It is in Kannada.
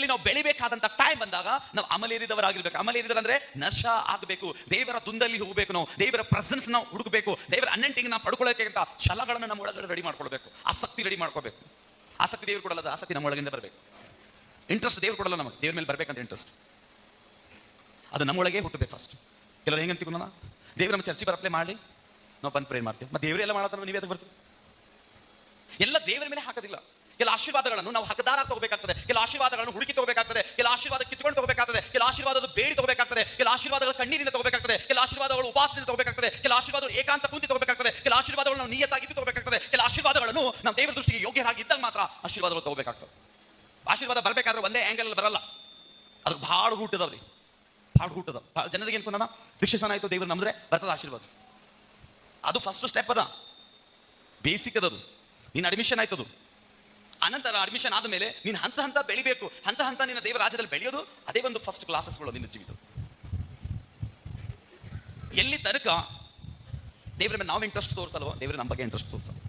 ದೇವರಲ್ಲಿ ನಾವು ಬೆಳಿಬೇಕಾದಂತ ಟೈಮ್ ಬಂದಾಗ ನಾವು ಅಮಲೇರಿದವರಾಗಿರ್ಬೇಕು. ಅಮಲೇರಿದರಂದ್ರೆ ನಶ ಆಗಬೇಕು, ದೇವರ ದುಂದಲ್ಲಿ ಹೋಗಬೇಕು, ನಾವು ದೇವರ ಪ್ರೆಸೆನ್ಸ್ ನಾವು ಹುಡುಕಬೇಕು, ದೇವರ ಅನ್ನೆಂಟಿಂಗ್ ನಾವು ಪಡ್ಕೊಳ್ಳೋಕೆ ಅಂತ ಛಲಗಳನ್ನು ನಮ್ಮ ಒಳಗಡೆ ರೆಡಿ ಮಾಡ್ಕೊಳ್ಬೇಕು, ಆಸಕ್ತಿ ರೆಡಿ ಮಾಡ್ಕೋಬೇಕು. ಆಸಕ್ತಿ ದೇವರು ಕೊಡಲ್ಲ, ಆಸಕ್ತಿ ನಮ್ಮ ಒಳಗಿಂದ ಬರಬೇಕು. ಇಂಟ್ರೆಸ್ಟ್ ದೇವ್ರು ಕೊಡಲ್ಲ, ನಮಗೆ ದೇವ್ರ ಮೇಲೆ ಬರ್ಬೇಕಂತ ಇಂಟ್ರೆಸ್ಟ್ ಅದು ನಮ್ಮೊಳಗೆ ಹುಟ್ಟಬೇಕು ಫಸ್ಟ್. ಕೆಲವರು ಹೆಂಗಂತ ತಿಳ್ಕೊಂಡ ದೇವ್ರ ನಮ್ಮ ಚರ್ಚೆ ಬರಪ್ಲೇ ಮಾಡಿ ನಾವು ಬಂದು ಪ್ರೇರ್ ಮಾಡ್ತೀವಿ, ಮತ್ತೆ ದೇವರೆಲ್ಲ ಮಾಡೋದನ್ನು ನೀವೇ ಅದಕ್ಕೆ ಬರ್ತೀವಿ. ಎಲ್ಲ ದೇವರ ಮೇಲೆ ಹಾಕೋದಿಲ್ಲ. ಕೆಲ ಆಶೀರ್ವಾದಗಳನ್ನು ನಾವು ಹಕ್ಕದಾರ ತಗೋಬೇಕಾಗ್ತದೆ, ಕೆಲ ಆಶೀರ್ವಾದಗಳನ್ನು ಹುಡುಕಿ ತಗೋಬೇಕಾಗ್ತದೆ, ಕೆಲ ಆಶೀರ್ವಾದ ಕಿತ್ಕೊಂಡು ತಗೋಬೇಕಾಗ್ತದೆ, ಕೆಲ ಆಶೀರ್ವಾದದ ಬೇಡಿ ತಗೋಬೇಕಾಗ್ತದೆ, ಕೆಲ ಆಶೀರ್ವಾದಗಳು ಕಣ್ಣೀರಿಂದ ತಗೋಬೇಕಾಗ್ತದೆ, ಕೆಲ ಆಶೀರ್ವಾದಗಳು ಉಪವಾಸದಿಂದ ತಗೋಬೇಕಾಗ್ತದೆ, ಕೆಲ ಆಶೀರ್ವಾದಗಳು ಏಕಾಂತ ಕುಂತಿ ತಗೋಬೇಕಾಗ್ತದೆ, ಕೆಲ ಆಶೀರ್ವಾದಗಳು ನಾವು ನಿಯತ್ತಾಗಿದ್ದು ತಗೋಬೇಕಾಗ್ತದೆ, ಕೆಲ ಆಶೀರ್ವಾದಗಳನ್ನು ನಾವು ದೇವರ ದೃಷ್ಟಿಗೆ ಯೋಗ್ಯರಾಗಿದ್ದಾಗ ಮಾತ್ರ ಆಶೀರ್ವಾದಗಳು ತಗೋಬೇಕಾಗ್ತದೆ. ಆಶೀರ್ವಾದ ಬರಬೇಕಾದ್ರೆ ಒಂದೇ ಆಂಗಲ್ ಬರಲ್ಲ, ಅದಕ್ಕೆ ಭಾಳ ರೂಟದವ್ರಿ, ಭಾಳ ರೂಟದ. ಜನರಿಗೆ ಏನ್ಕೊಂಡ ದೀಕ್ಷಾಸ್ನಾನ ಆಯ್ತು ದೇವ್ರು ನಮ್ದ್ರೆ ಬರ್ತದ ಆಶೀರ್ವಾದ. ಅದು ಫಸ್ಟ್ ಸ್ಟೆಪ್ ಅದ, ಬೇಸಿಕ್ ಅದದು. ನೀನು ಅಡ್ಮಿಷನ್ ಆಯ್ತದು, ಅನಂತರ ಅಡ್ಮಿಷನ್ ಆದಮೇಲೆ ನೀನು ಹಂತ ಹಂತ ಬೆಳಿಬೇಕು, ಹಂತ ಹಂತ ನಿನ್ನ ದೇವರ ರಾಜ್ಯದಲ್ಲಿ ಬೆಳೆಯೋದು ಅದೇ ಒಂದು ಫಸ್ಟ್ ಕ್ಲಾಸಸ್ಗಳು ನಿನ್ನ ಜೀವಿತ. ಎಲ್ಲಿ ತನಕ ದೇವರ ಮೇಲೆ ನಾವು ಇಂಟ್ರೆಸ್ಟ್ ತೋರಿಸಲ್ವೋ ದೇವರ ನಮ್ಮ ಬಗ್ಗೆ ಇಂಟ್ರೆಸ್ಟ್ ತೋರಿಸಲ್ಲ.